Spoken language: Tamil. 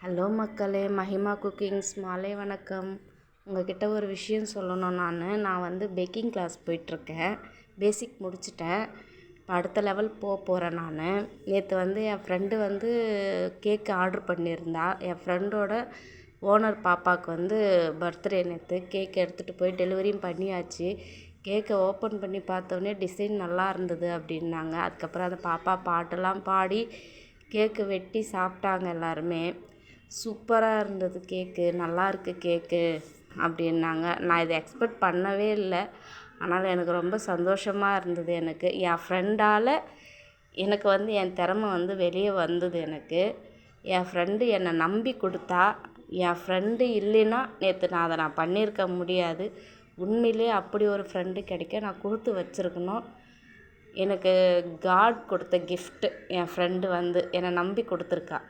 ஹலோ மக்களே, மஹிமா குக்கிங்ஸ் மாலை வணக்கம். உங்கள்கிட்ட ஒரு விஷயம் சொல்லணும். நான் வந்து பேக்கிங் கிளாஸ் போயிட்டுருக்கேன். பேசிக் முடிச்சிட்டேன். இப்போ அடுத்த லெவல் போகிறேன். நேற்று வந்து என் ஃப்ரெண்டு வந்து கேக்கு ஆர்டர் பண்ணியிருந்தா. என் ஃப்ரெண்டோட ஓனர் பாப்பாவுக்கு வந்து பர்த்டே. நேற்று கேக் எடுத்துகிட்டு போய் டெலிவரியும் பண்ணியாச்சு. கேக்கை ஓப்பன் பண்ணி பார்த்தோன்னே டிசைன் நல்லா இருந்தது அப்படின்னாங்க. அதுக்கப்புறம் அந்த பாப்பா பாட்டெல்லாம் பாடி கேக்கு வெட்டி சாப்பிட்டாங்க எல்லாருமே. சூப்பராக இருந்தது கேக்கு, நல்லாயிருக்கு கேக்கு அப்படின்னாங்க. நான் இதை எக்ஸ்பெக்ட் பண்ணவே இல்லை. ஆனால் எனக்கு ரொம்ப சந்தோஷமாக இருந்தது. என் ஃப்ரெண்டால் எனக்கு வந்து என் திறமை வந்து வெளியே வந்தது. என் ஃப்ரெண்டு என்னை நம்பி கொடுத்தா. என் ஃப்ரெண்டு இல்லைன்னா நேற்று அதை பண்ணியிருக்க முடியாது. உண்மையிலே அப்படி ஒரு ஃப்ரெண்டு கிடைக்க நான் கொடுத்து வச்சுருக்கணும். எனக்கு காட் கொடுத்த கிஃப்ட்டு என் ஃப்ரெண்டு வந்து என்னை நம்பி கொடுத்துருக்கா.